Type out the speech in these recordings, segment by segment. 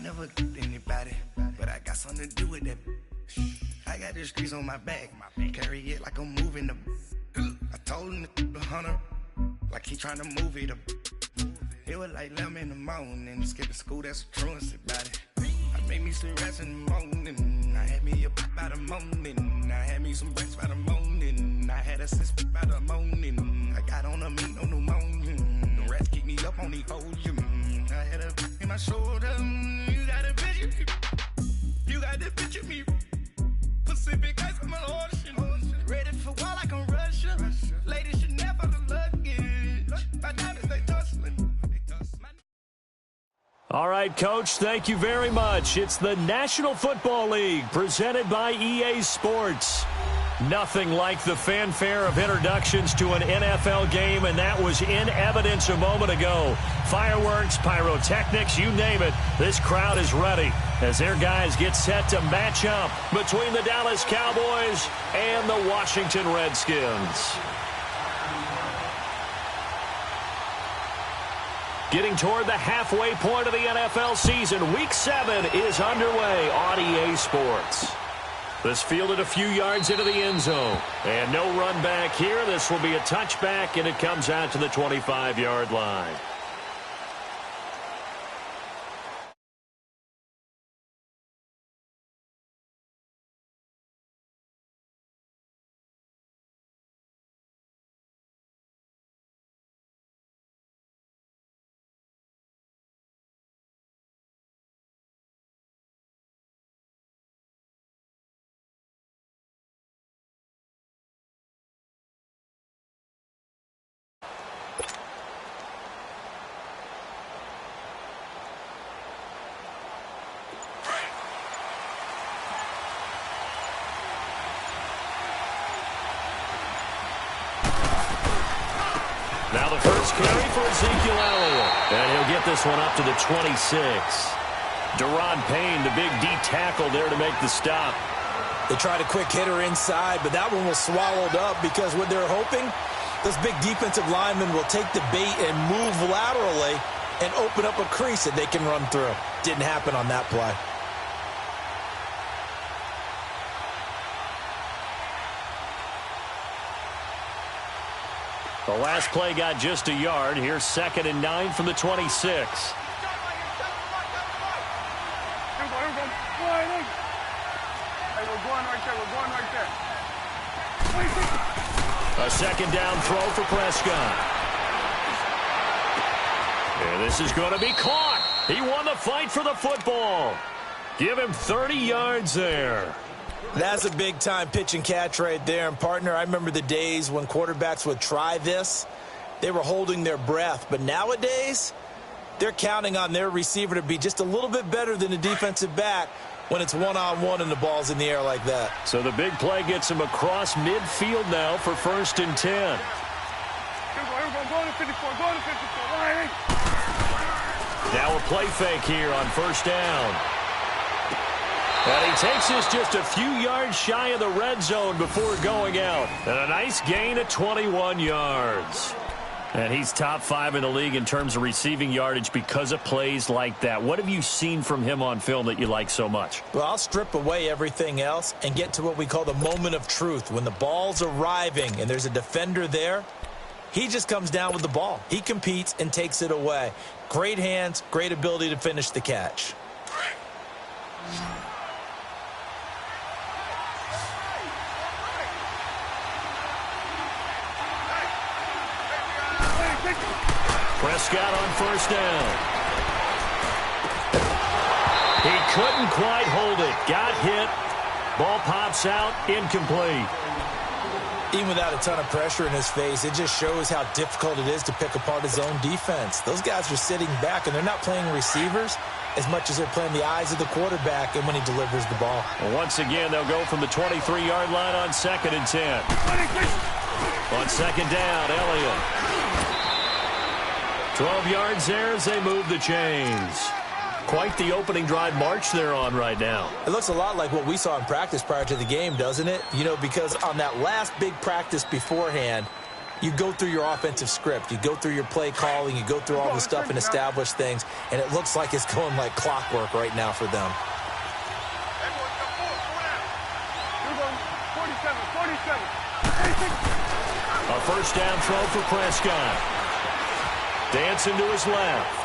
never anybody, but I got something to do with that. I got the streets on my back, carry it like I'm moving the. I told him the hunter, like he trying to move it up. It was like 11 in the morning, skipping school, that's a truancy about it. I made me some rest in the morning, I had me a pop by the morning, I had me some breaks by the morning, I had a sis by the morning, I got on a meat, no pneumonia, the rats keep me up on the podium, I had a in my shoulder, you got a picture me, you got the picture me, Pacific ice on my ocean, ready for war like I'm Russia, ladies should never the luggage, my diamonds they tussling. All right, Coach, thank you very much. It's the National Football League presented by EA Sports. Nothing like the fanfare of introductions to an NFL game, and that was in evidence a moment ago. Fireworks, pyrotechnics, you name it. This crowd is ready as their guys get set to match up between the Dallas Cowboys and the Washington Redskins. Getting toward the halfway point of the NFL season, Week 7 is underway on EA Sports. This fielded a few yards into the end zone. And no run back here. This will be a touchback, and it comes out to the 25-yard line. Now the first carry for Ezekiel Elliott. And he'll get this one up to the 26. Deron Payne, the big D tackle there to make the stop. They tried a quick hitter inside, but that one was swallowed up because what they're hoping, those big defensive linemen will take the bait and move laterally and open up a crease that they can run through. Didn't happen on that play. The last play got just a yard. Here's 2nd and 9 from the 26. A second down throw for Prescott. And this is going to be caught. He won the fight for the football. Give him 30 yards there. That's a big-time pitch and catch right there. And, partner, I remember the days when quarterbacks would try this. They were holding their breath. But nowadays, they're counting on their receiver to be just a little bit better than the defensive back when it's one-on-one and the ball's in the air like that. So the big play gets him across midfield now for 1st and 10. Now a play fake here on 1st down. And he takes this just a few yards shy of the red zone before going out. And a nice gain of 21 yards. And he's top 5 in the league in terms of receiving yardage because of plays like that. What have you seen from him on film that you like so much? Well, I'll strip away everything else and get to what we call the moment of truth. When the ball's arriving and there's a defender there, he just comes down with the ball. He competes and takes it away. Great hands, great ability to finish the catch. Prescott on 1st down. He couldn't quite hold it. Got hit. Ball pops out. Incomplete. Even without a ton of pressure in his face, it just shows how difficult it is to pick apart his own defense. Those guys are sitting back, and they're not playing receivers as much as they're playing the eyes of the quarterback and when he delivers the ball. Well, once again, they'll go from the 23-yard line on 2nd and 10. On 2nd down, Elliott. 12 yards there as they move the chains. Quite the opening drive march they're on right now. It looks a lot like what we saw in practice prior to the game, doesn't it? You know, because on that last big practice beforehand, you go through your offensive script. You go through your play calling. You go through all the stuff and establish things. And it looks like it's going like clockwork right now for them. A first down throw for Prescott. Dancing to his left.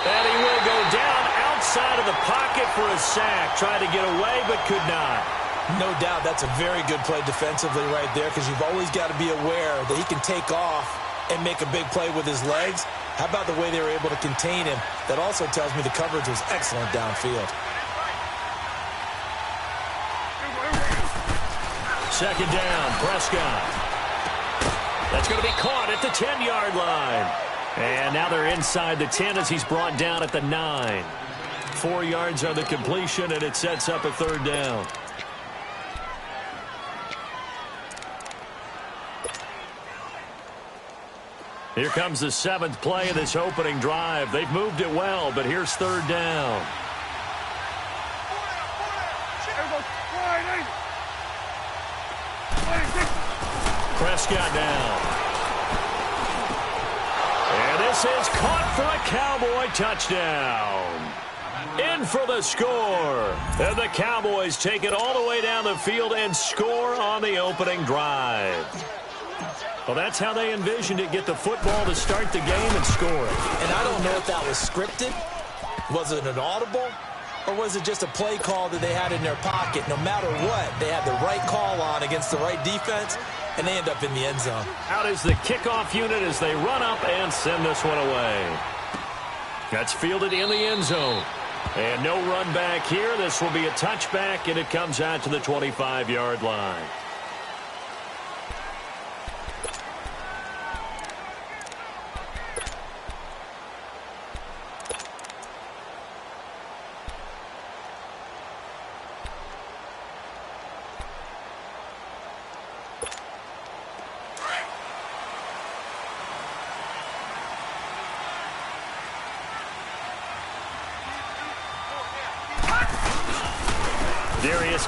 And he will go down outside of the pocket for a sack. Tried to get away, but could not. No doubt that's a very good play defensively right there, because you've always got to be aware that he can take off and make a big play with his legs. How about the way they were able to contain him? That also tells me the coverage was excellent downfield. Second down, Prescott. That's going to be caught at the 10-yard line. And now they're inside the 10 as he's brought down at the 9. 4 yards on the completion, and it sets up a third down. Here comes the 7th play of this opening drive. They've moved it well, but here's third down. Prescott down. And this is caught for a Cowboy touchdown. In for the score. And the Cowboys take it all the way down the field and score on the opening drive. Well, that's how they envisioned it. Get the football to start the game and score it. And I don't know if that was scripted. Was it an audible? Or was it just a play call that they had in their pocket? No matter what, they had the right call on against the right defense, and they end up in the end zone. Out is the kickoff unit as they run up and send this one away. That's fielded in the end zone. And no run back here. This will be a touchback, and it comes out to the 25-yard line.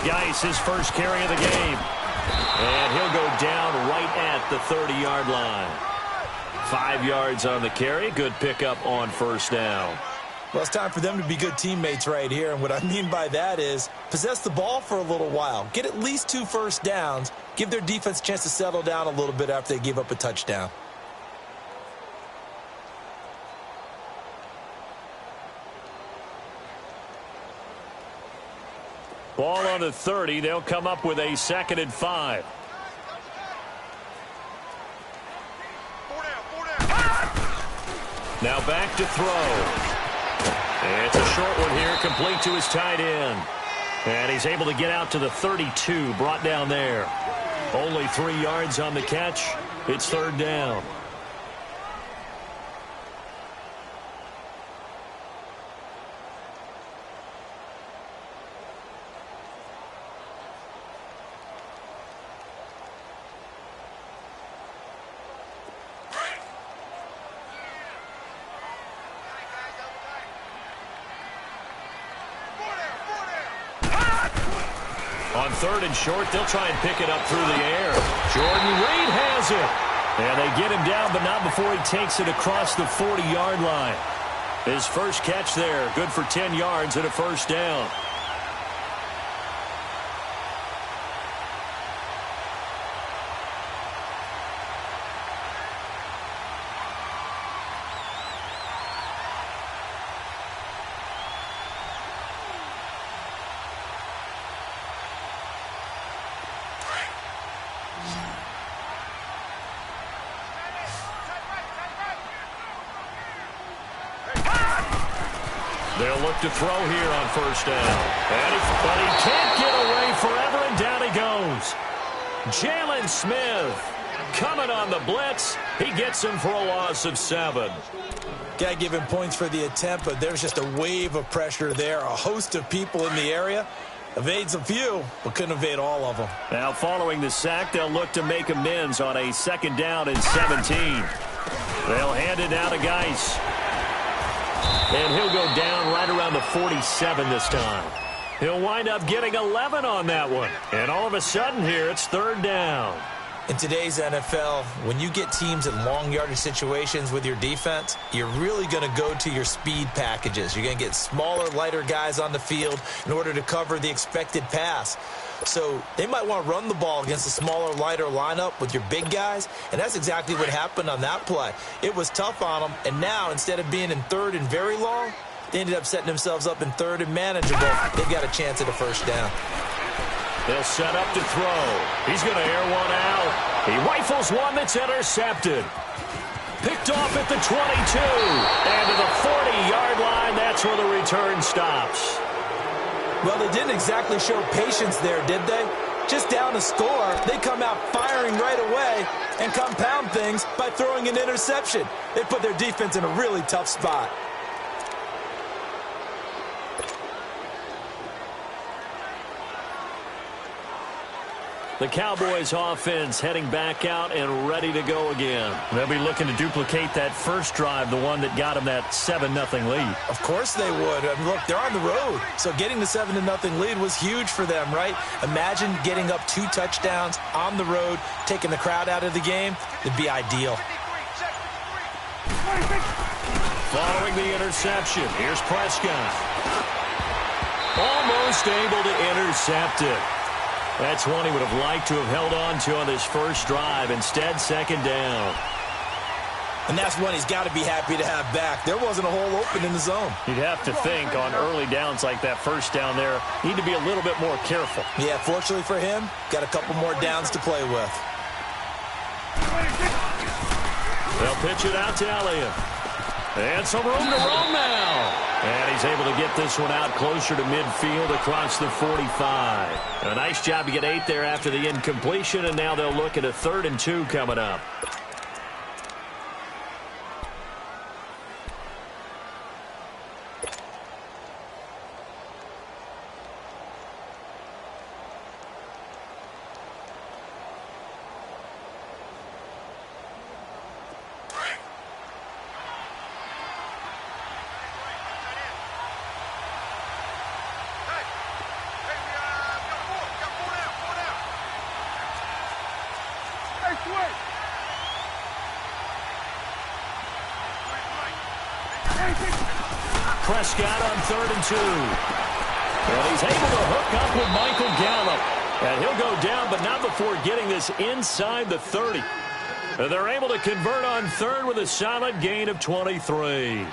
Geis, his first carry of the game. And he'll go down right at the 30-yard line. 5 yards on the carry. Good pickup on first down. Well, it's time for them to be good teammates right here. And what I mean by that is possess the ball for a little while. Get at least 2 first downs. Give their defense a chance to settle down a little bit after they give up a touchdown. Ball on the 30. They'll come up with a 2nd and 5. Now back to throw. It's a short one here, complete to his tight end. And he's able to get out to the 32, brought down there. Only 3 yards on the catch. It's third down. On 3rd and short, they'll try and pick it up through the air. Jordan Reed has it. And they get him down, but not before he takes it across the 40-yard line. His first catch there, good for 10 yards and a first down. They'll look to throw here on first down. But he can't get away forever, and down he goes. Jalen Smith coming on the blitz. He gets him for a loss of 7. Got to give him points for the attempt, but there's just a wave of pressure there. A host of people in the area. Evades a few, but couldn't evade all of them. Now following the sack, they'll look to make amends on a 2nd down and 17. They'll hand it down to Geis. And he'll go down right around the 47 this time. He'll wind up getting 11 on that one. And all of a sudden here, it's third down. In today's NFL, when you get teams in long yardage situations with your defense, you're really going to go to your speed packages. You're going to get smaller, lighter guys on the field in order to cover the expected pass. So they might want to run the ball against a smaller, lighter lineup with your big guys, and that's exactly what happened on that play. It was tough on them, and now instead of being in third and very long, they ended up setting themselves up in third and manageable. They've got a chance at a first down. They'll set up to throw. He's going to air one out. He rifles one that's intercepted. Picked off at the 22. And to the 40-yard line, that's where the return stops. Well, they didn't exactly show patience there, did they? Just down a score, they come out firing right away and compound things by throwing an interception. They put their defense in a really tough spot. The Cowboys offense heading back out and ready to go again. They'll be looking to duplicate that first drive, the one that got them that 7-0 lead. Of course they would. I mean, look, they're on the road. So getting the 7-0 lead was huge for them, right? Imagine getting up 2 touchdowns on the road, taking the crowd out of the game. It'd be ideal. Following the interception, here's Prescott. Almost able to intercept it. That's one he would have liked to have held on to on this first drive. Instead, second down. And that's one he's got to be happy to have back. There wasn't a hole open in the zone. You'd have to think on early downs like that first down there, need to be a little bit more careful. Yeah, fortunately for him, got a couple more downs to play with. They'll pitch it out to Elliott. And some room to roam now. And he's able to get this one out closer to midfield across the 45. A nice job to get 8 there after the incompletion, and now they'll look at a 3rd and 2 coming up. Prescott on 3rd and 2. And he's able to hook up with Michael Gallup. And he'll go down, but not before getting this inside the 30. And they're able to convert on 3rd with a solid gain of 23.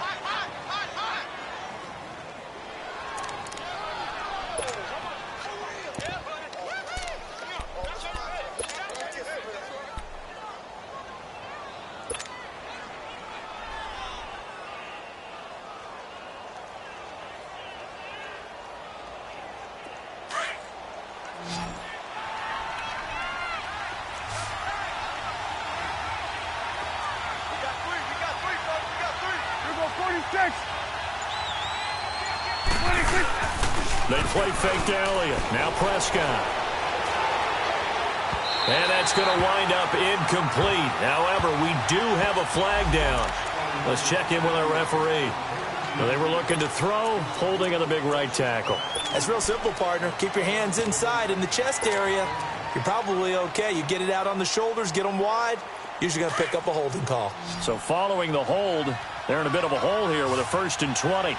They play fake to Elliott. Now Prescott. And that's going to wind up incomplete. However, we do have a flag down. Let's check in with our referee. Well, they were looking to throw, holding on the big right tackle. That's real simple, partner. Keep your hands inside in the chest area. You're probably okay. You get it out on the shoulders, get them wide. Usually going to pick up a holding call. So following the hold, they're in a bit of a hole here with a 1st and 20.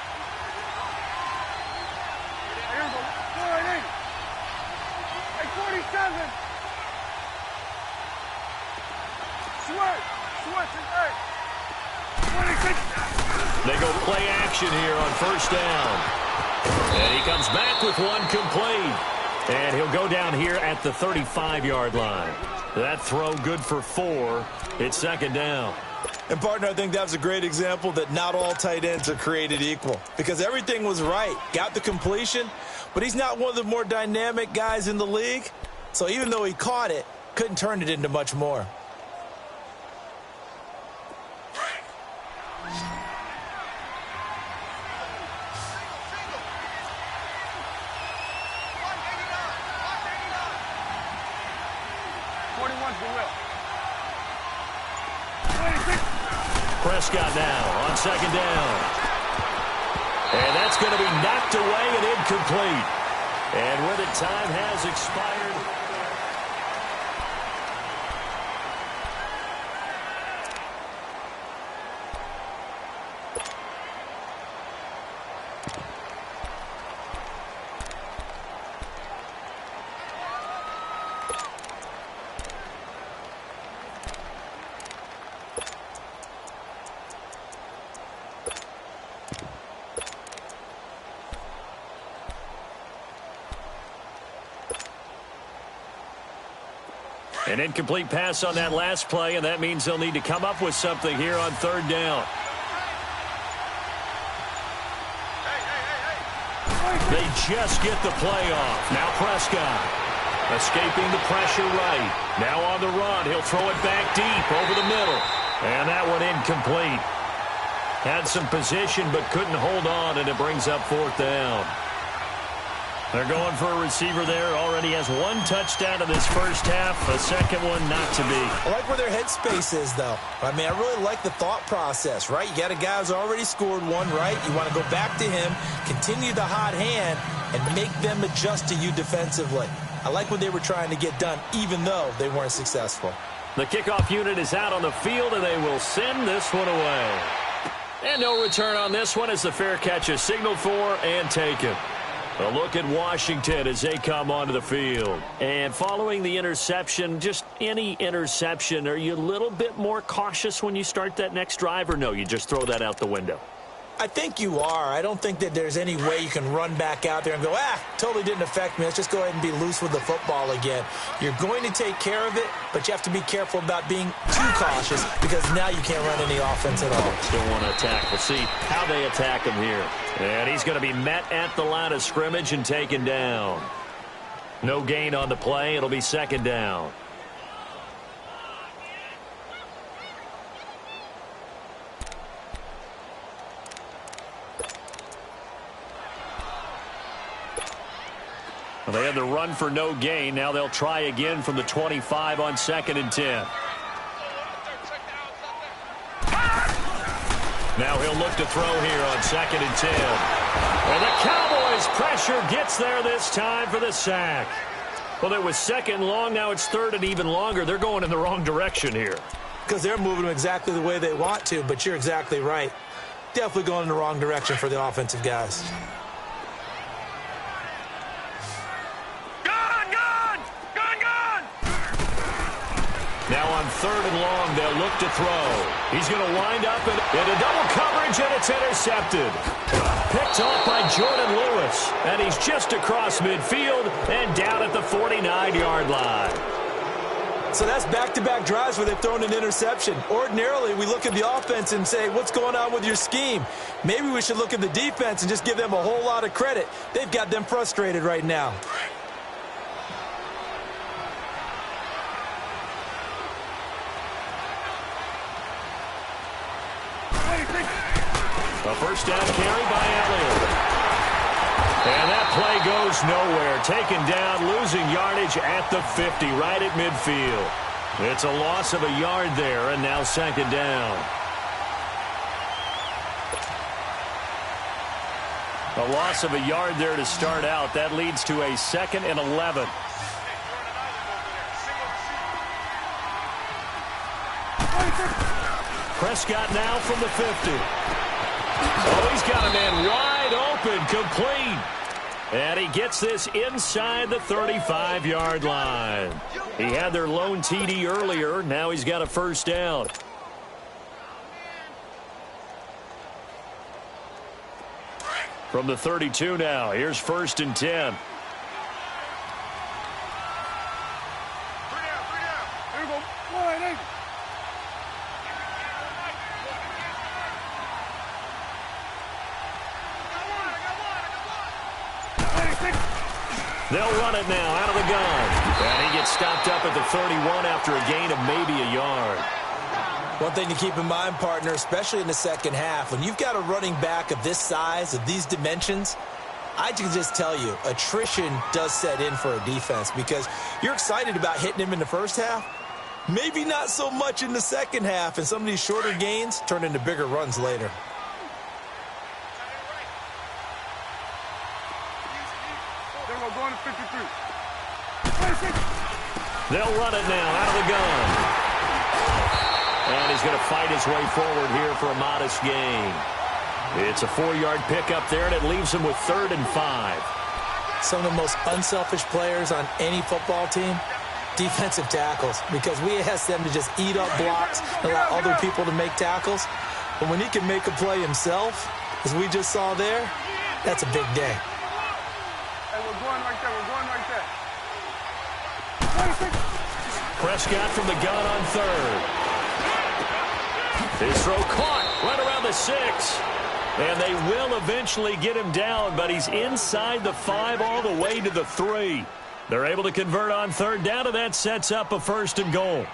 They go play action here on 1st down. And he comes back with one complete. And he'll go down here at the 35-yard line. That throw good for 4. It's 2nd down. And, partner, I think that was a great example that not all tight ends are created equal. Because everything was right. Got the completion. But he's not one of the more dynamic guys in the league. So even though he caught it, couldn't turn it into much more. Prescott now on 2nd down. And that's going to be knocked away and incomplete. And with it, time has expired. An incomplete pass on that last play, and that means they'll need to come up with something here on third down. They just get the play off. Now Prescott escaping the pressure right. Now on the run. He'll throw it back deep over the middle. And that one incomplete. Had some position but couldn't hold on, and it brings up fourth down. They're going for a receiver there. Already has one touchdown in this first half. A second one not to be. I like where their headspace is, though. I mean, I really like the thought process, right? You got a guy who's already scored one, right? You want to go back to him, continue the hot hand, and make them adjust to you defensively. I like what they were trying to get done, even though they weren't successful. The kickoff unit is out on the field, and they will send this one away. And no return on this one as the fair catch is signaled for and taken. A look at Washington as they come onto the field. And following the interception, just any interception, are you a little bit more cautious when you start that next drive, or no, you just throw that out the window? I think you are. I don't think that there's any way you can run back out there and go, totally didn't affect me. Let's just go ahead and be loose with the football again. You're going to take care of it, but you have to be careful about being too cautious because now you can't run any offense at all. Still want to attack. We'll see how they attack him here. And he's going to be met at the line of scrimmage and taken down. No gain on the play. It'll be second down. Well, they had the run for no gain. Now they'll try again from the 25 on 2nd and 10. Now he'll look to throw here on 2nd and 10. And the Cowboys' pressure gets there this time for the sack. Well, it was 2nd and long. Now it's 3rd and even longer. They're going in the wrong direction here. Because they're moving them exactly the way they want to, but you're exactly right. Definitely going in the wrong direction for the offensive guys. Now on 3rd and long, they'll look to throw. He's going to wind up in a double coverage, and it's intercepted. Picked off by Jordan Lewis, and he's just across midfield and down at the 49-yard line. So that's back-to-back drives where they've thrown an interception. Ordinarily, we look at the offense and say, what's going on with your scheme? Maybe we should look at the defense and just give them a whole lot of credit. They've got them frustrated right now. A first down carry by Elliott. And that play goes nowhere. Taken down, losing yardage at the 50, right at midfield. It's a loss of a yard there, and now 2nd down. A loss of a yard there to start out. That leads to a 2nd and 11. Prescott now from the 50. Oh, he's got a man wide open, complete. And he gets this inside the 35-yard line. He had their lone TD earlier. Now he's got a first down. From the 32 now, here's 1st and 10. They'll run it now out of the gun. And he gets stopped up at the 31 after a gain of maybe a yard. One thing to keep in mind, partner, especially in the second half, when you've got a running back of this size, of these dimensions, I can just tell you, attrition does set in for a defense because you're excited about hitting him in the first half. Maybe not so much in the second half, and some of these shorter gains turn into bigger runs later. They'll run it now out of the gun. And he's going to fight his way forward here for a modest gain. It's a 4-yard pickup there, and it leaves him with 3rd and 5. Some of the most unselfish players on any football team, defensive tackles, because we ask them to just eat up blocks and allow other people to make tackles. But when he can make a play himself, as we just saw there, that's a big day. Hey, we're going right there. We're going right there. Prescott from the gun on third. His throw caught right around the 6. And they will eventually get him down, but he's inside the 5 all the way to the 3. They're able to convert on third down, and that sets up a 1st and goal.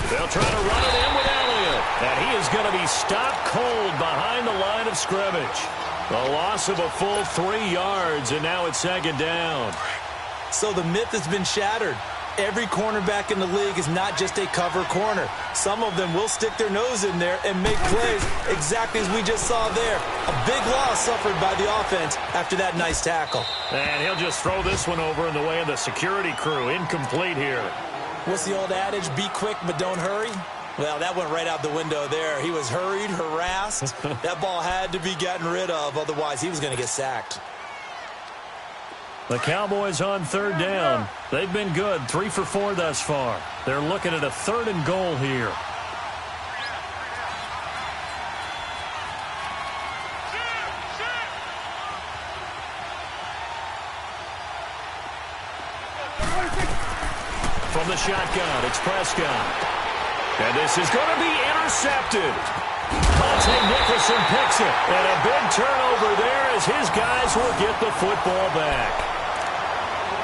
They'll try to run it in with Elliott. And he is going to be stopped cold behind the line of scrimmage. A loss of a full 3 yards, and now it's 2nd down. So the myth has been shattered. Every cornerback in the league is not just a cover corner. Some of them will stick their nose in there and make plays exactly as we just saw there. A big loss suffered by the offense after that nice tackle. And he'll just throw this one over in the way of the security crew. Incomplete here. What's the old adage? Be quick, but don't hurry. Well, that went right out the window there. He was hurried, harassed. That ball had to be gotten rid of. Otherwise, he was going to get sacked. The Cowboys on 3rd down. They've been good, 3 for 4 thus far. They're looking at a 3rd and goal here. From the shotgun, it's Prescott. And this is going to be intercepted. Monte Nicholson picks it. And a big turnover there as his guys will get the football back.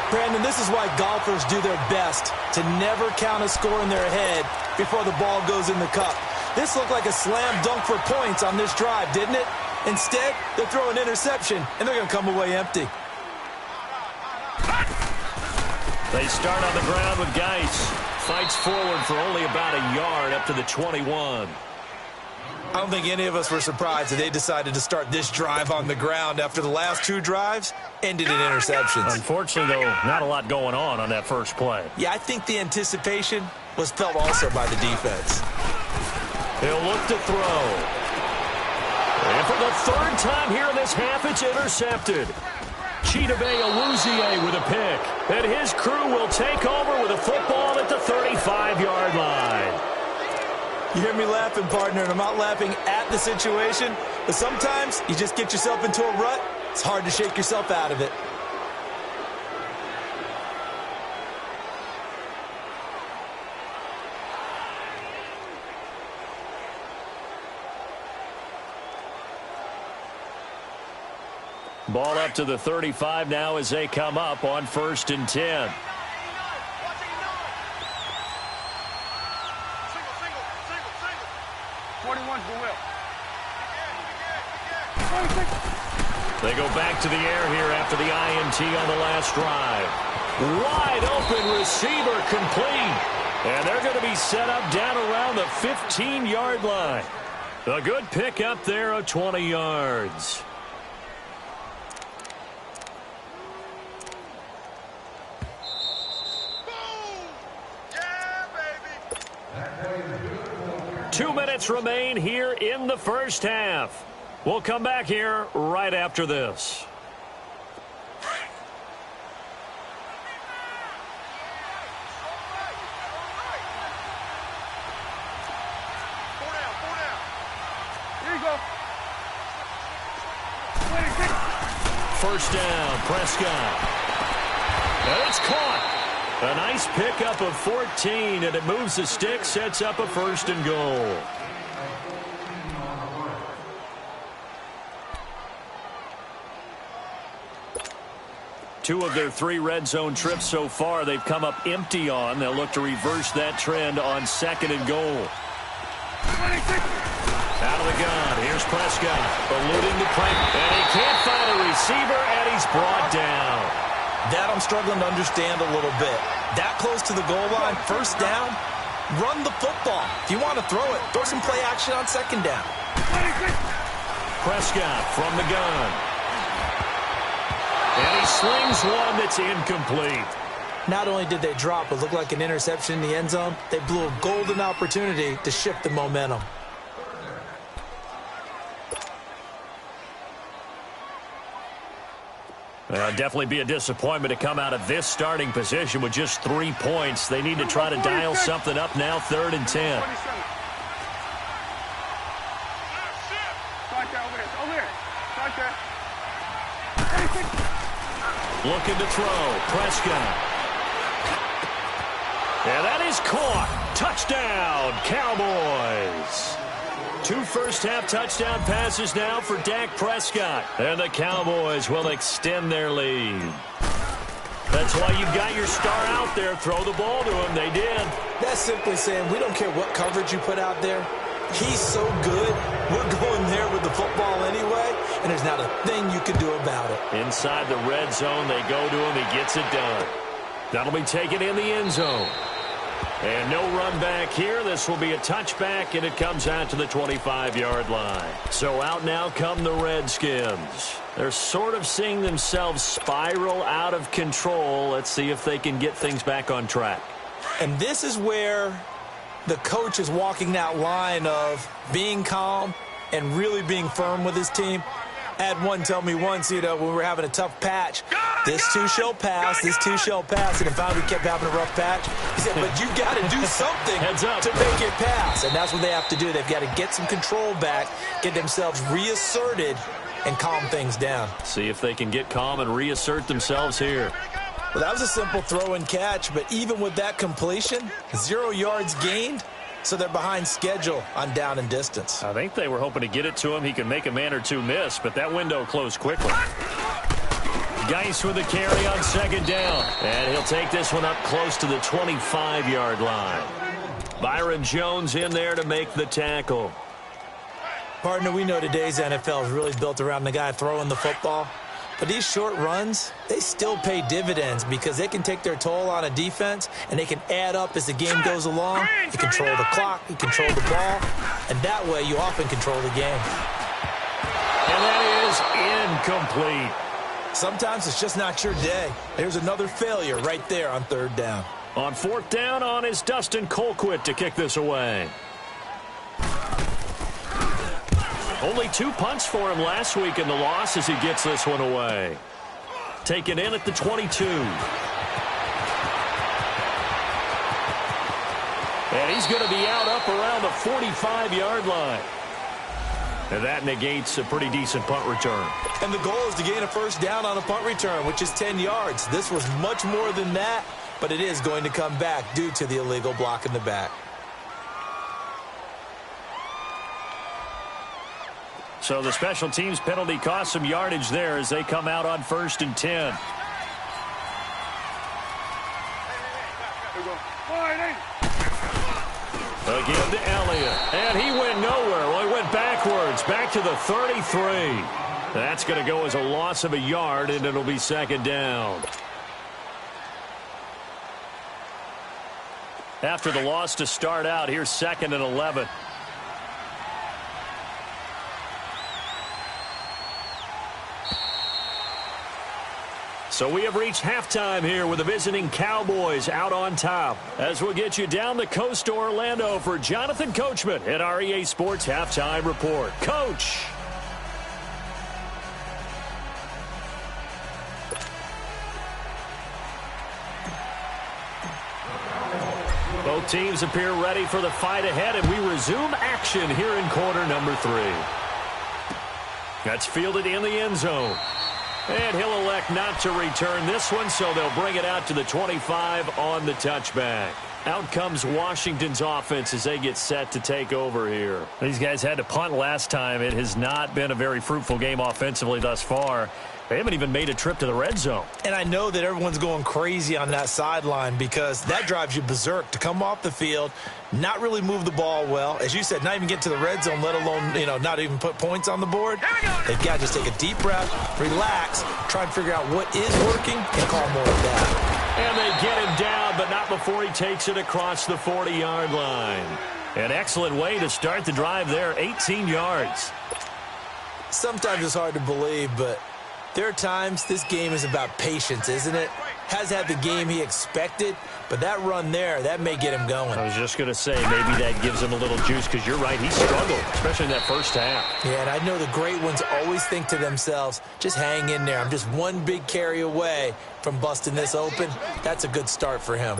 Brandon, this is why golfers do their best to never count a score in their head before the ball goes in the cup. This looked like a slam dunk for points on this drive, didn't it? Instead, they'll throw an interception, and they're going to come away empty. They start on the ground with Geis. Fights forward for only about a yard up to the 21. I don't think any of us were surprised that they decided to start this drive on the ground after the last 2 drives ended in interceptions. Unfortunately, though, not a lot going on that first play. Yeah, I think the anticipation was felt also by the defense. He'll look to throw. And for the 3rd time here in this half, it's intercepted. Chidobe Awuzie with a pick. And his crew will take over with a football at the 35-yard line. You hear me laughing, partner, and I'm not laughing at the situation, but sometimes you just get yourself into a rut. It's hard to shake yourself out of it. Ball up to the 35 now as they come up on 1st and 10. They go back to the air here after the INT on the last drive. Wide open receiver complete. And they're going to be set up down around the 15-yard line. A good pick up there of 20 yards. Two minutes remain here in the first half. We'll come back here right after this. Here you go. First down, Prescott. And it's caught. A nice pickup of 14, and it moves the stick, sets up a 1st and goal. Two of their 3 red zone trips so far, they've come up empty on. They'll look to reverse that trend on 2nd and goal. Out of the gun, here's Prescott, eluding the pressure, and he can't find a receiver, and he's brought down. That I'm struggling to understand a little bit. That close to the goal line, 1st down, run the football. If you want to throw it, throw some play action on 2nd down. Prescott from the gun. And he slings one that's incomplete. Not only did they drop what looked like an interception in the end zone, they blew a golden opportunity to shift the momentum. Definitely be a disappointment to come out of this starting position with just 3 points. They need to try to dial something up now, 3rd and 10. Looking to throw. Prescott. And that is caught. Touchdown, Cowboys. 2 first-half touchdown passes now for Dak Prescott. And the Cowboys will extend their lead. That's why you've got your star out there. Throw the ball to him. They did. That's simply saying we don't care what coverage you put out there. He's so good, we're going there with the football anyway, and there's not a thing you can do about it. Inside the red zone, they go to him. He gets it done. That'll be taken in the end zone. And no run back here. This will be a touchback, and it comes out to the 25-yard line. So out now come the Redskins. They're sort of seeing themselves spiral out of control. Let's see if they can get things back on track. And this is where the coach is walking that line of being calm and really being firm with his team. I had one tell me once, when we were having a tough patch, this too shall pass, this too shall pass. And then finally we kept having a rough patch. He said, but you got to do something to make it pass. And that's what they have to do. They've got to get some control back, get themselves reasserted, and calm things down. See if they can get calm and reassert themselves here. Well, that was a simple throw and catch, but even with that completion, 0 yards gained, so they're behind schedule on down and distance. I think they were hoping to get it to him. He could make a man or two miss, but that window closed quickly. Geis with a carry on 2nd down, and he'll take this one up close to the 25-yard line. Byron Jones in there to make the tackle. Partner, we know today's NFL is really built around the guy throwing the football. But these short runs, they still pay dividends because they can take their toll on a defense and they can add up as the game goes along. You control the clock, you control the ball, and that way you often control the game. And that is incomplete. Sometimes it's just not your day. There's another failure right there on 3rd down. On 4th down on is Dustin Colquitt to kick this away. Only 2 punts for him last week in the loss as he gets this one away. Taken in at the 22. And he's going to be out up around the 45-yard line. And that negates a pretty decent punt return. And the goal is to gain a 1st down on a punt return, which is 10 yards. This was much more than that, but it is going to come back due to the illegal block in the back. So the special teams penalty cost some yardage there as they come out on 1st and 10. Again to Elliott. And he went nowhere. Well, he went backwards. Back to the 33. That's going to go as a loss of a yard, and it'll be 2nd down. After the loss to start out, here's 2nd and 11. So we have reached halftime here with the visiting Cowboys out on top. As we'll get you down the coast to Orlando for Jonathan Coachman at our EA Sports Halftime Report. Coach! Both teams appear ready for the fight ahead, and we resume action here in quarter number 3. That's fielded in the end zone. And he'll elect not to return this one, so they'll bring it out to the 25 on the touchback. Out comes Washington's offense as they get set to take over here. These guys had to punt last time. It has not been a very fruitful game offensively thus far. They haven't even made a trip to the red zone. And I know that everyone's going crazy on that sideline because that drives you berserk to come off the field, not really move the ball well. As you said, not even get to the red zone, let alone, not even put points on the board. They've got to just take a deep breath, relax, try and figure out what is working, and call more of that. And they get him down, but not before he takes it across the 40-yard line. An excellent way to start the drive there, 18 yards. Sometimes it's hard to believe, but there are times this game is about patience, isn't it? Has had the game he expected, But that run there, that may get him going. I was just going to say, maybe that gives him a little juice, because you're right, he struggled, especially in that first half. Yeah, and I know the great ones always think to themselves, just hang in there. I'm just one big carry away from busting this open. That's a good start for him.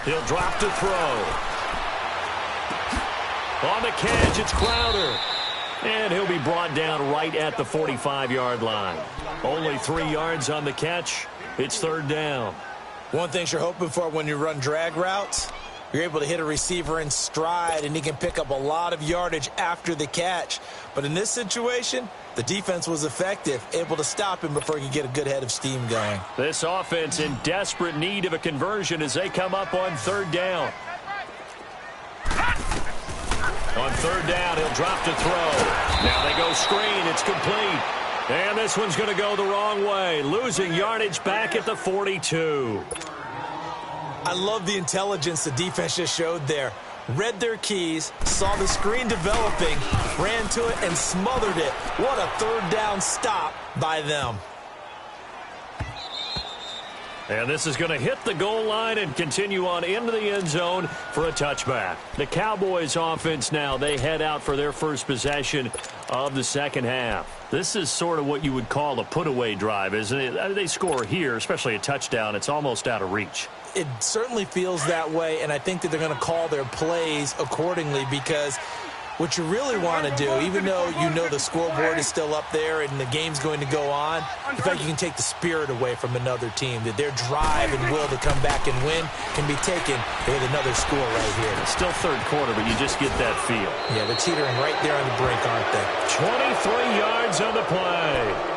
He'll drop to throw. On the catch, it's Crowder. And he'll be brought down right at the 45-yard line. Only 3 yards on the catch. It's third down. One thing you're hoping for when you run drag routes, you're able to hit a receiver in stride, and he can pick up a lot of yardage after the catch. But in this situation, the defense was effective, able to stop him before he could get a good head of steam going. This offense in desperate need of a conversion as they come up on third down. On third down, he'll drop to throw. Now they go screen. It's complete. And this one's going to go the wrong way, losing yardage back at the 42. I love the intelligence the defense just showed there. Read their keys, saw the screen developing, ran to it, and smothered it. What a third down stop by them. And this is going to hit the goal line and continue on into the end zone for a touchback. The Cowboys offense now, they head out for their first possession of the second half. This is sort of what you would call a put-away drive, isn't it? They score here, especially a touchdown. It's almost out of reach. It certainly feels that way, and I think that they're going to call their plays accordingly, because what you really want to do, even though you know the scoreboard is still up there and the game's going to go on, in fact, you can take the spirit away from another team, that their drive and will to come back and win can be taken with another score right here. It's still third quarter, but you just get that feel. Yeah, they're teetering right there on the brink, aren't they? 23 yards on the play.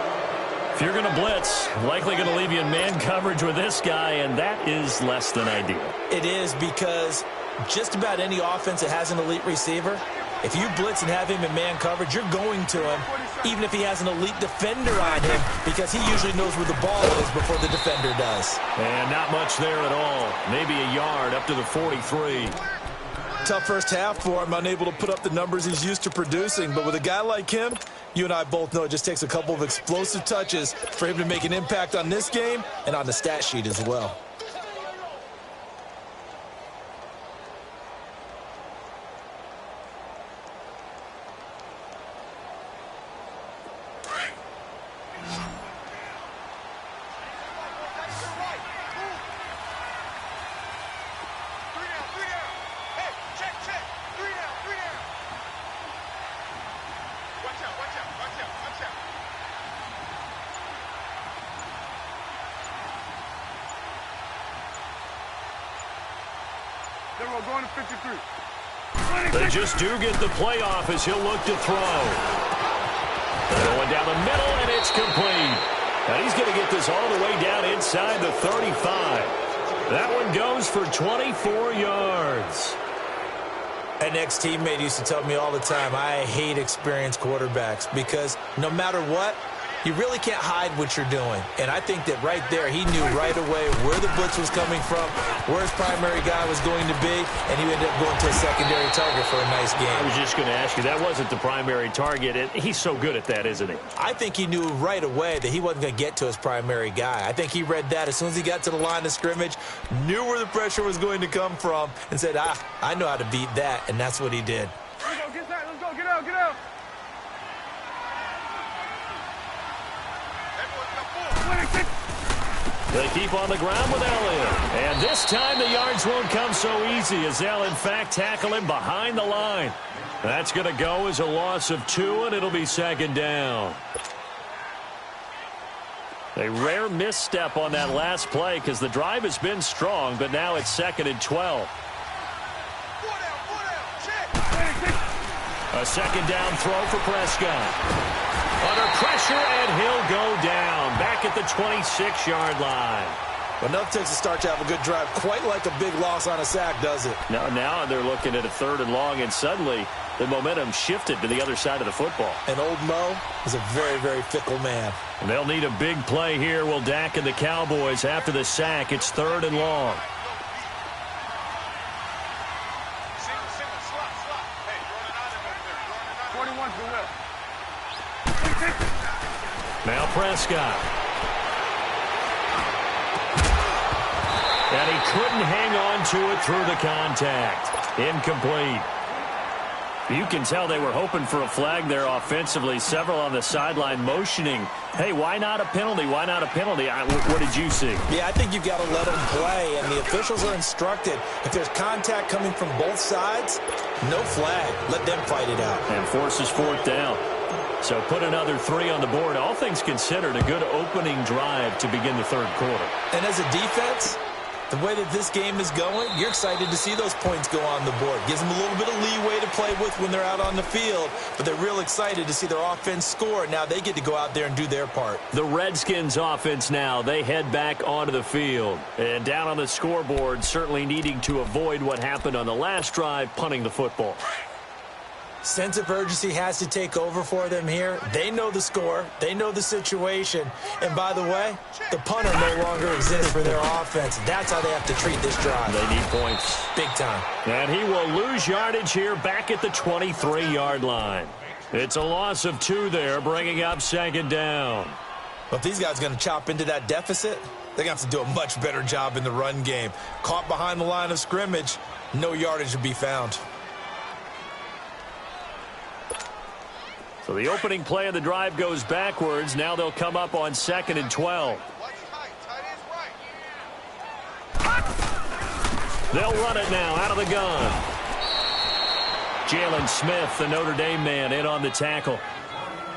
If you're going to blitz, likely going to leave you in man coverage with this guy, and that is less than ideal. It is, because just about any offense that has an elite receiver, if you blitz and have him in man coverage, you're going to him, even if he has an elite defender on him, because he usually knows where the ball is before the defender does. And not much there at all. Maybe a yard up to the 43. Tough first half for him, unable to put up the numbers he's used to producing. But with a guy like him, you and I both know it just takes a couple of explosive touches for him to make an impact on this game and on the stat sheet as well. Going to 53. They just do get the playoff as he'll look to throw. Going down the middle, and it's complete. Now he's going to get this all the way down inside the 35. That one goes for 24 yards. An ex-teammate used to tell me all the time, I hate experienced quarterbacks, because no matter what, you really can't hide what you're doing. And I think that right there, he knew right away where the blitz was coming from, where his primary guy was going to be, and he ended up going to a secondary target for a nice game. I was just going to ask you, that wasn't the primary target, and he's so good at that, isn't he? I think he knew right away that he wasn't going to get to his primary guy. I think he read that as soon as he got to the line of scrimmage, knew where the pressure was going to come from, and said, I know how to beat that, and that's what he did. Let's go, get out, get out. They keep on the ground with Elliott. And this time the yards won't come so easy as they'll, in fact, tackle him behind the line. That's going to go as a loss of 2, and it'll be second down. A rare misstep on that last play because the drive has been strong, but now it's 2nd and 12. A second down throw for Prescott. Under pressure, and he'll go down back at the 26-yard line. Well, nothing takes a start to have a good drive, quite like a big loss on a sack, does it? Now they're looking at a 3rd and long, and suddenly the momentum shifted to the other side of the football. And old Mo is a very, very fickle man. And they'll need a big play here. Will Dak and the Cowboys after the sack. It's 3rd and long. Now Prescott. And he couldn't hang on to it through the contact. Incomplete. You can tell they were hoping for a flag there offensively. Several on the sideline motioning, hey, why not a penalty? Why not a penalty? What did you see? Yeah, I think you've got to let them play, and the officials are instructed. If there's contact coming from both sides, no flag. Let them fight it out. And forces fourth down. So put another 3 on the board. All things considered, a good opening drive to begin the third quarter. And as a defense, the way that this game is going, you're excited to see those points go on the board. Gives them a little bit of leeway to play with when they're out on the field, but they're real excited to see their offense score. Now they get to go out there and do their part. The Redskins offense now, they head back onto the field. And down on the scoreboard, certainly needing to avoid what happened on the last drive, punting the football. Sense of urgency has to take over for them here. They know the score. They know the situation. And by the way, the punter no longer exists for their offense. That's how they have to treat this drive. They need points. Big time. And he will lose yardage here back at the 23-yard line. It's a loss of 2 there, bringing up second down. But if these guys are going to chop into that deficit, they're going to have to do a much better job in the run game. Caught behind the line of scrimmage, no yardage to be found. So the opening play of the drive goes backwards. Now they'll come up on 2nd and 12. They'll run it now out of the gun. Jalen Smith, the Notre Dame man, in on the tackle.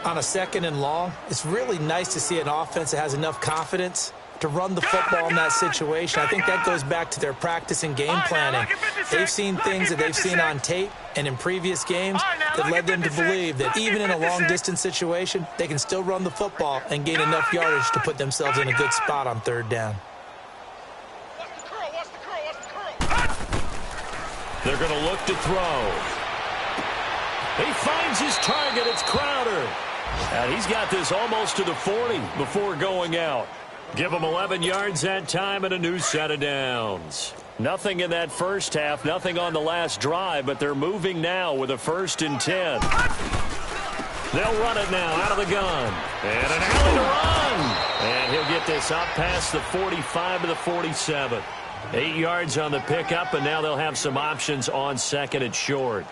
On a 2nd and long, it's really nice to see an offense that has enough confidence to run the football in that situation. I think that goes back to their practice and game planning. They've seen things that they've seen on tape and in previous games that led them to believe that even in a long-distance situation, they can still run the football and gain enough yardage to put themselves in a good spot on 3rd down. They're going to look to throw. He finds his target. It's Crowder. And he's got this almost to the 40 before going out. Give him 11 yards that time and a new set of downs. Nothing in that first half, nothing on the last drive, but they're moving now with a 1st and 10. They'll run it now out of the gun. And an alley to run. And he'll get this up past the 45 to the 47. 8 yards on the pickup, and now they'll have some options on 2nd and short.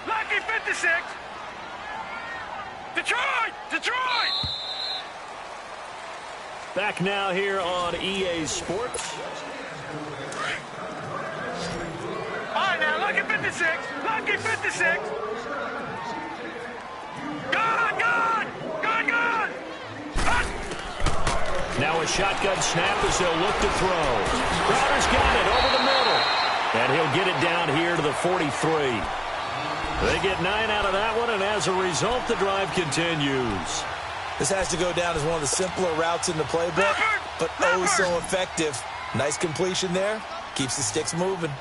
Lucky 56. Detroit! Back now here on EA Sports. All right, now, Lucky 56. Lucky 56. Gone! Now a shotgun snap as they'll look to throw. Crowder's got it over the middle. And he'll get it down here to the 43. They get 9 out of that one, and as a result, the drive continues. This has to go down as one of the simpler routes in the playbook, but oh so effective. Nice completion there. Keeps the sticks moving.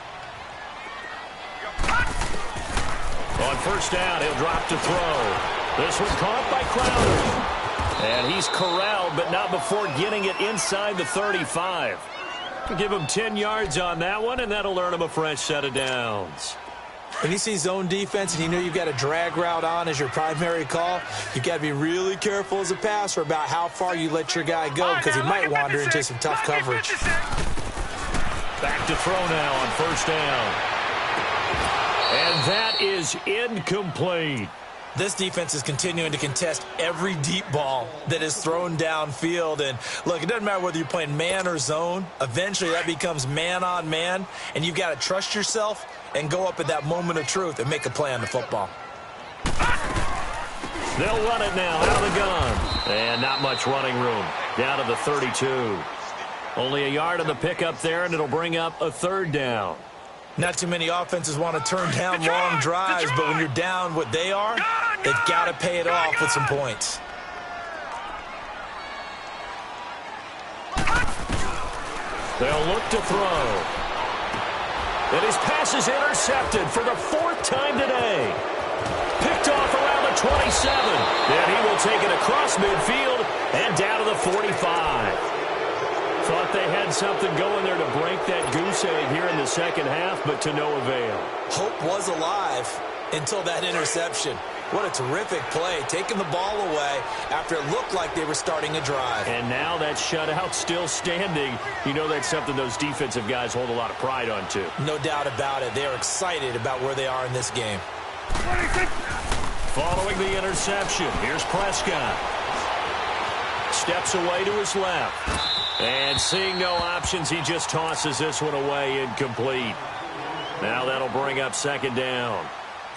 On 1st down, he'll drop to throw. This one caught by Crowder. And he's corralled, but not before getting it inside the 35. Give him 10 yards on that one, and that'll earn him a fresh set of downs. When you see zone defense and you know you've got a drag route on as your primary call, you've got to be really careful as a passer about how far you let your guy go because he might wander into some tough coverage. Back to throw now on 1st down. And that is incomplete. This defense is continuing to contest every deep ball that is thrown downfield. And, look, it doesn't matter whether you're playing man or zone. Eventually that becomes man on man, and you've got to trust yourself and go up at that moment of truth and make a play on the football. They'll run it now out of the gun. And not much running room. Down to the 32. Only a yard on the pickup there, and it'll bring up a 3rd down. Not too many offenses want to turn down long drives, but when you're down what they are, they've got to pay it off with some points. They'll look to throw. And his pass is intercepted for the 4th time today. Picked off around the 27. And he will take it across midfield and down to the 45. Thought they had something going there to break that goose egg here in the second half, but to no avail. Hope was alive until that interception. What a terrific play, taking the ball away after it looked like they were starting a drive. And now that shutout still standing. You know that's something those defensive guys hold a lot of pride on, too. No doubt about it. They are excited about where they are in this game. Following the interception, here's Prescott. Steps away to his left. And seeing no options, he just tosses this one away incomplete. Now that'll bring up second down.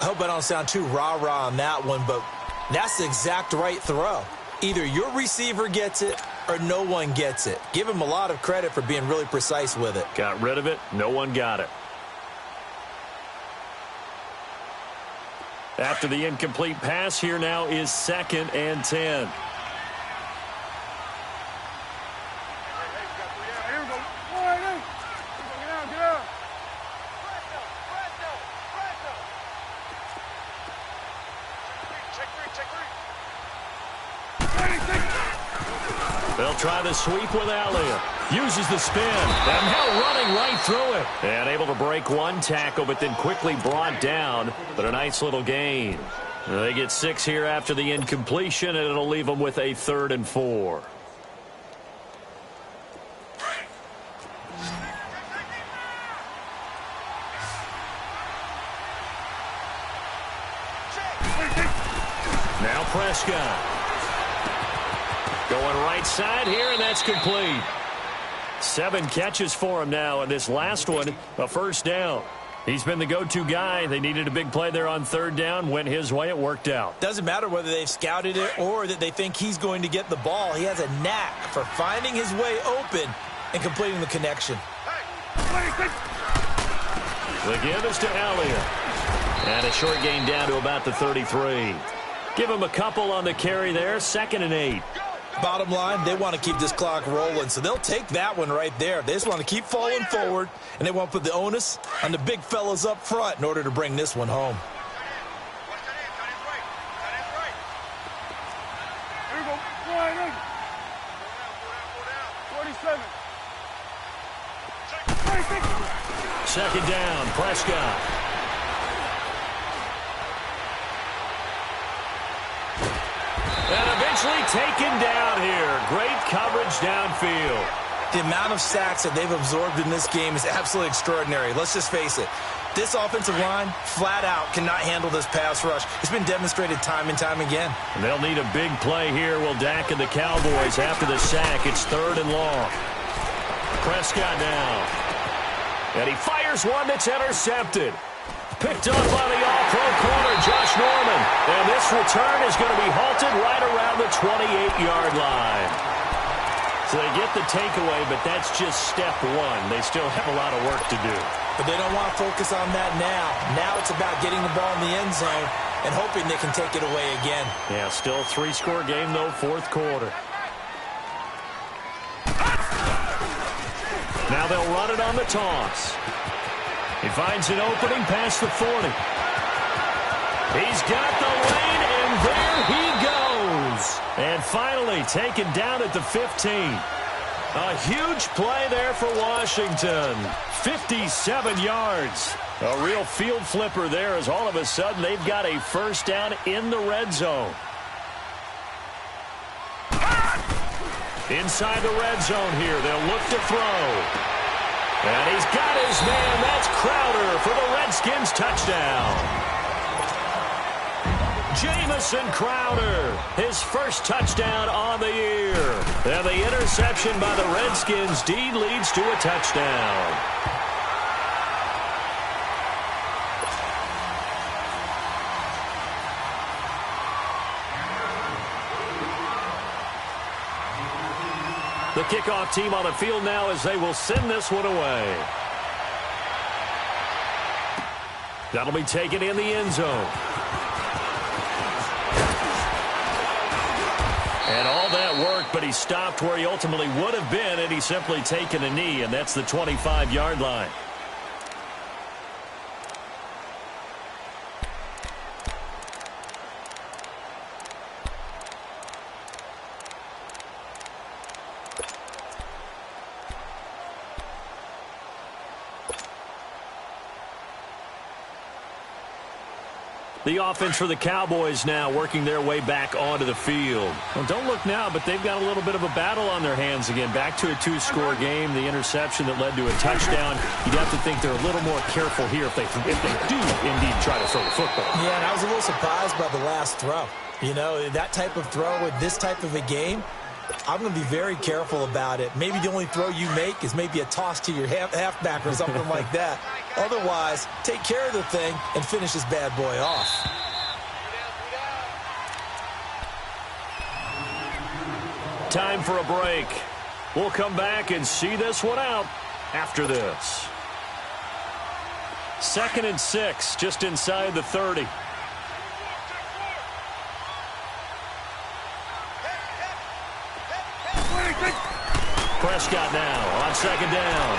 I hope I don't sound too rah-rah on that one, but that's the exact right throw. Either your receiver gets it or no one gets it. Give him a lot of credit for being really precise with it. Got rid of it. No one got it. After the incomplete pass, here now is 2nd and 10. They'll try the sweep with Elliott. Uses the spin. And now running right through it. And able to break one tackle, but then quickly brought down. But a nice little gain. They get 6 here after the incompletion, and it'll leave them with a 3rd and 4. Now Prescott. Going right side here, and that's complete. 7 catches for him now, and this last one, a first down. He's been the go-to guy. They needed a big play there on 3rd down. Went his way. It worked out. Doesn't matter whether they've scouted it or that they think he's going to get the ball. He has a knack for finding his way open and completing the connection. The give is to Elliott. And a short gain down to about the 33. Give him a couple on the carry there. 2nd and 8. Bottom line, they want to keep this clock rolling, so they'll take that one right there. They just want to keep falling forward, and they want to put the onus on the big fellas up front in order to bring this one home. Here we go. 47. 2nd down, Prescott. And eventually taken down here. Great coverage downfield. The amount of sacks that they've absorbed in this game is absolutely extraordinary. Let's just face it. This offensive line, flat out, cannot handle this pass rush. It's been demonstrated time and time again. And they'll need a big play here. Will Dak and the Cowboys after the sack. It's 3rd and long. Prescott now. And he fires one that's intercepted. Picked up by the all-pro corner, Josh Norman. And this return is going to be halted right around the 28-yard line. So they get the takeaway, but that's just step 1. They still have a lot of work to do. But they don't want to focus on that now. Now it's about getting the ball in the end zone and hoping they can take it away again. Yeah, still a 3-score game, though, 4th quarter. Now they'll run it on the toss. He finds an opening past the 40. He's got the lane, and there he goes. And finally taken down at the 15. A huge play there for Washington. 57 yards. A real field flipper there as all of a sudden they've got a first down in the red zone. Inside the red zone here, they'll look to throw. And he's got his man. That's Crowder for the Redskins touchdown. Jamison Crowder, his first touchdown on the year. And the interception by the Redskins deed leads to a touchdown. The kickoff team on the field now as they will send this one away. That'll be taken in the end zone. And all that work, but he stopped where he ultimately would have been, and he's simply taken a knee, and that's the 25-yard line. The offense for the Cowboys now working their way back onto the field. Well, don't look now, but they've got a little bit of a battle on their hands again. Back to a two-score game, the interception that led to a touchdown. You'd have to think they're a little more careful here if they do indeed try to throw the football. Yeah, and I was a little surprised by the last throw. You know, that type of throw with this type of a game, I'm going to be very careful about it. Maybe the only throw you make is maybe a toss to your halfback or something like that. Otherwise, take care of the thing and finish this bad boy off. Time for a break. We'll come back and see this one out after this. 2nd and 6, just inside the 30. Prescott now on 2nd down.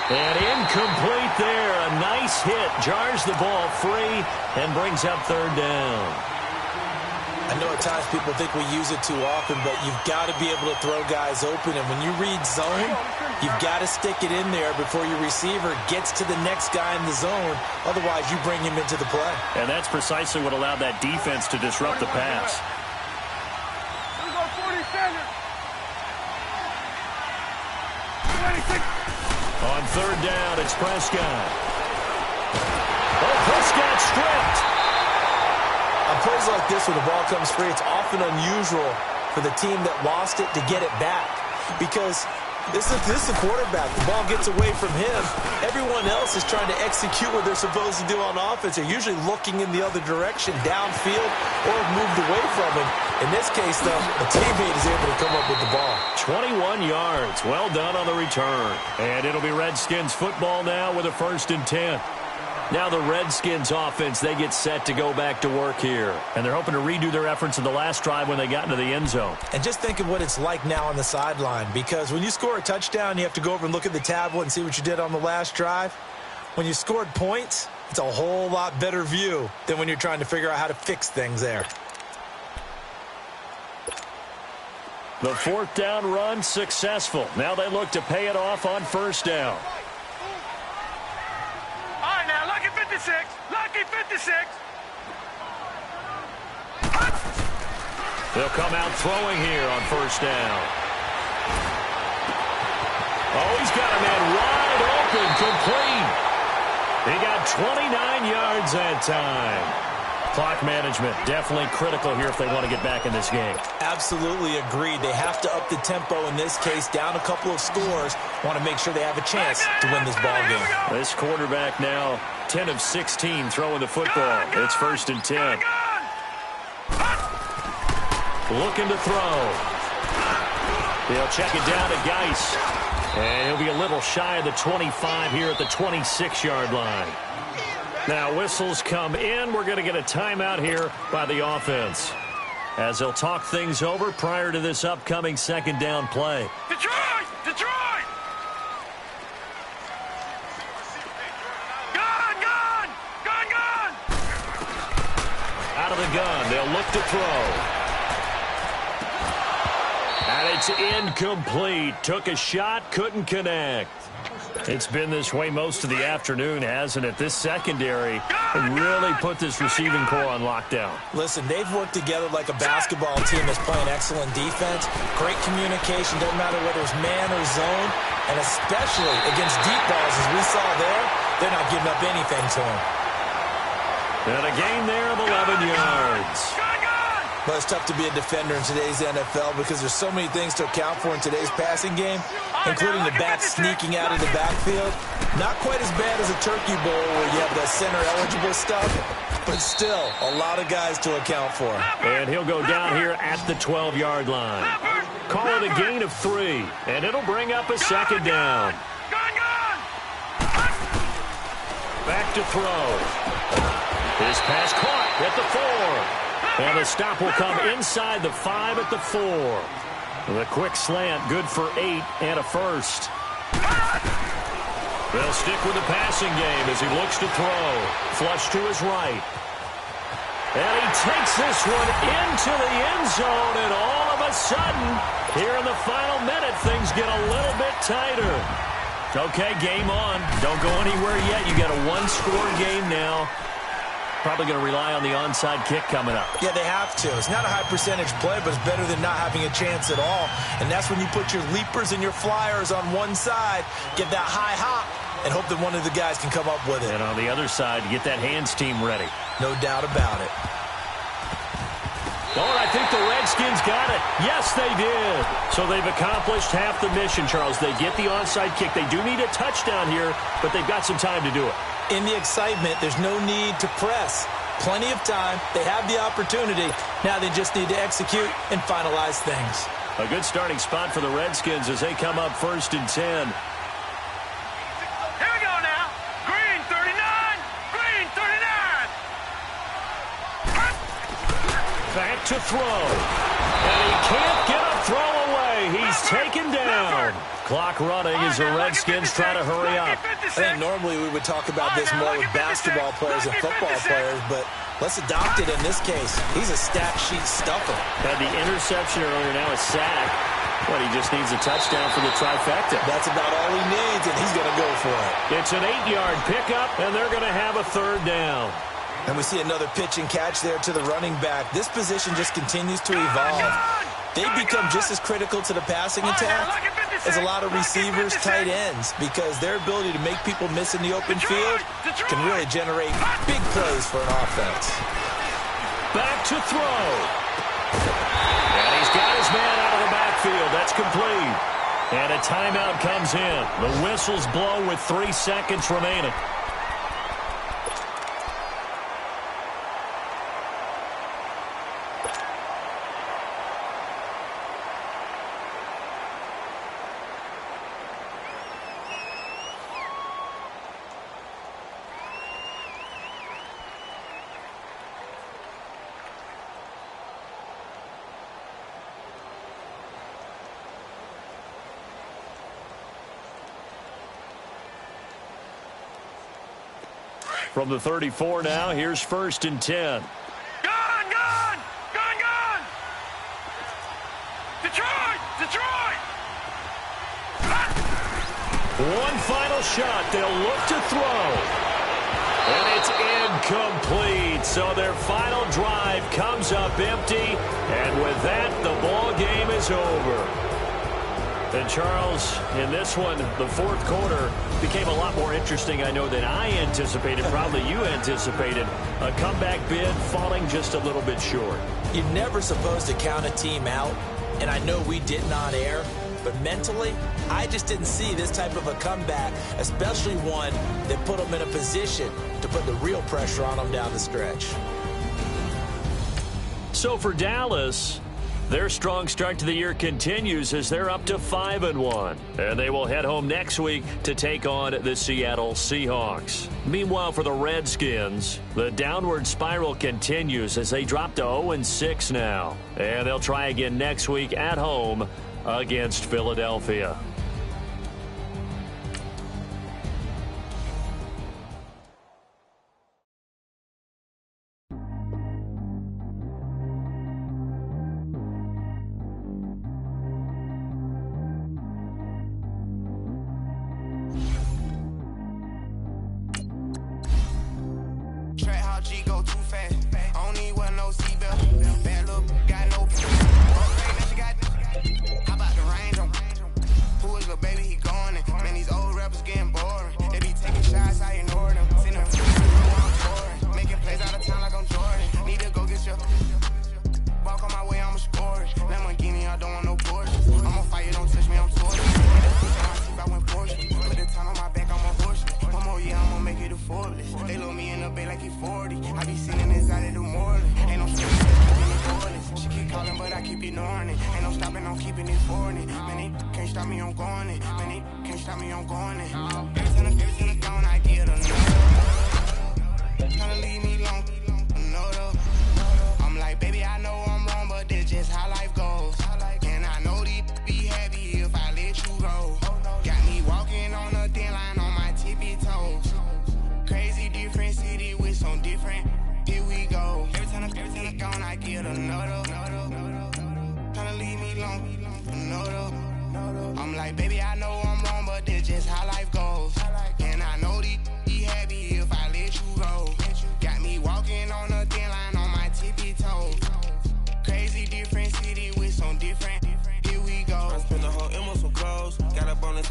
And incomplete there. A nice hit. Jars the ball free and brings up 3rd down. I know at times people think we use it too often, but you've got to be able to throw guys open. And when you read zone, you've got to stick it in there before your receiver gets to the next guy in the zone. Otherwise, you bring him into the play. And that's precisely what allowed that defense to disrupt the pass. On 3rd down, it's Prescott. Oh, Prescott stripped. On plays like this, when the ball comes free, it's often unusual for the team that lost it to get it back. Because this is the quarterback. The ball gets away from him. Everyone else is trying to execute what they're supposed to do on offense. They're usually looking in the other direction, downfield, or moved away from him. In this case, though, a teammate is able to come up with the ball. 21 yards. Well done on the return. And it'll be Redskins football now with a 1st and 10. Now the Redskins offense, they get set to go back to work here. And they're hoping to redo their efforts in the last drive when they got into the end zone. And just think of what it's like now on the sideline. Because when you score a touchdown, you have to go over and look at the tablet and see what you did on the last drive. When you scored points, it's a whole lot better view than when you're trying to figure out how to fix things there. The 4th down run successful. Now they look to pay it off on 1st down. All right, now, lucky 56. Lucky 56. They'll come out throwing here on 1st down. Oh, he's got a man wide open, complete. He got 29 yards that time. Clock management definitely critical here if they want to get back in this game. Absolutely agreed. They have to up the tempo in this case, down a couple of scores. Want to make sure they have a chance to win this ball game. This quarterback now 10 of 16 throwing the football. It's 1st and 10. Looking to throw. They'll check it down to Geis. And he'll be a little shy of the 25 here at the 26-yard line. Now whistles come in. We're going to get a timeout here by the offense, as they'll talk things over prior to this upcoming 2nd down play. Detroit! Detroit! Gun! Gun! Gun! Gun! Out of the gun. They'll look to throw. And it's incomplete. Took a shot, couldn't connect. It's been this way most of the afternoon, hasn't it? This secondary really put this receiving core on lockdown. Listen, they've worked together like a basketball team that's playing excellent defense. Great communication, doesn't matter whether it's man or zone. And especially against deep balls, as we saw there, they're not giving up anything to them. And a gain there of 11 yards. But it's tough to be a defender in today's NFL because there's so many things to account for in today's passing game, including the back sneaking out of the backfield. Not quite as bad as a turkey bowl where you have that center-eligible stuff, but still a lot of guys to account for. And he'll go down here at the 12-yard line. Call it a gain of 3, and it'll bring up a 2nd down. Back to throw. His pass caught at the 4. And the stop will come inside the 5 at the 4. The quick slant, good for 8 and a 1st. They'll stick with the passing game as he looks to throw. Flush to his right. And he takes this one into the end zone, and all of a sudden, here in the final minute, things get a little bit tighter. Okay, game on. Don't go anywhere yet. You got a one-score game now. Probably going to rely on the onside kick coming up. Yeah, they have to. It's not a high percentage play, but it's better than not having a chance at all. And that's when you put your leapers and your flyers on one side, get that high hop, and hope that one of the guys can come up with it. And on the other side, get that hands team ready. No doubt about it. Oh, and I think the Redskins got it. Yes, they did. So they've accomplished half the mission, Charles. They get the onside kick. They do need a touchdown here, but they've got some time to do it. In the excitement, there's no need to press. Plenty of time. They have the opportunity. Now they just need to execute and finalize things. A good starting spot for the Redskins as they come up 1st and 10. Here we go now. Green 39. Green 39. Back to throw. And he can't get a throw away. He's taken down. Clock running as the Redskins try to hurry up. I think normally we would talk about this more with basketball players and football players, but let's adopt it in this case. He's a stat sheet stuffer. Had the interception earlier, now a sack. But he just needs a touchdown for the trifecta. That's about all he needs, and he's going to go for it. It's an 8-yard pickup, and they're going to have a 3rd down. And we see another pitch and catch there to the running back. This position just continues to evolve. They become just as critical to the passing attack as a lot of receivers, tight ends, because their ability to make people miss in the open field can really generate big plays for an offense. Back to throw. And he's got his man out of the backfield. That's complete. And a timeout comes in. The whistles blow with 3 seconds remaining. From the 34 now, here's 1st and 10. Gone! Detroit! One final shot. They'll look to throw. And it's incomplete. So their final drive comes up empty. And with that, the ball game is over. And Charles, in this one, the 4th quarter became a lot more interesting, I know, than I anticipated. Probably you anticipated. A comeback bid falling just a little bit short. You're never supposed to count a team out, and I know we did not air, but mentally, I just didn't see this type of a comeback, especially one that put them in a position to put the real pressure on them down the stretch. So for Dallas, their strong start to the year continues as they're up to 5-1. And they will head home next week to take on the Seattle Seahawks. Meanwhile, for the Redskins, the downward spiral continues as they drop to 0-6 now. And they'll try again next week at home against Philadelphia. I'm like, baby, I know I'm wrong, but this just how life goes.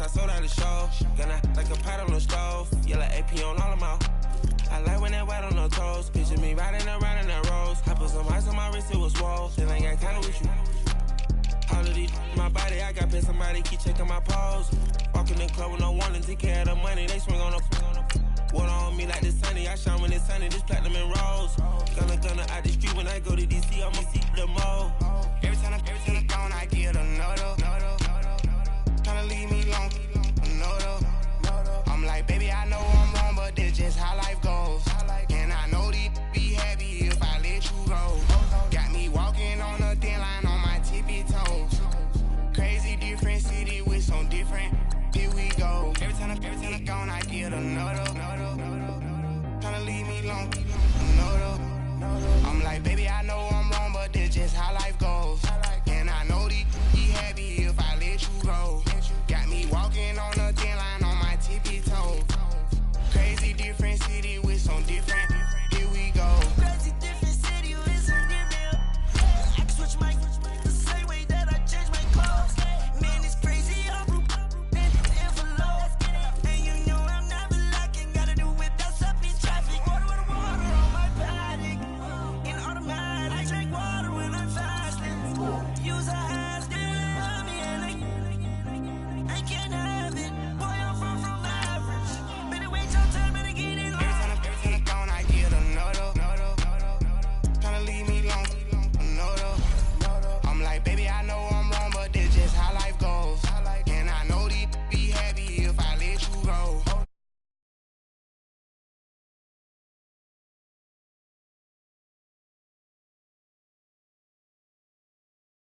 I sold out the show. Gonna like a pot on the stove. Yellow AP on all of my. I like when that white on the toes. Picture me riding around in that rose. I put some ice on my wrist, it was swole. Then I got kinda with you. All of these my body, I got paid somebody keep checking my pose. Walk in the club with no warning, take care of the money. They swing on the water on me like the sunny. I shine when it's sunny, this platinum and rose. Gonna out the street when I go to DC, I'ma see the mo. Every time I'm gone, I get another. Tryna leave me alone, another. I'm like, baby, I know I'm wrong, but that's just how life goes. And I know these be happy if I let you go. Got me walking on a thin line on my tippy toes. Crazy different city with some different, here we go. Every time I'm gone, I get another. Tryna leave me alone, another. I'm like, baby, I know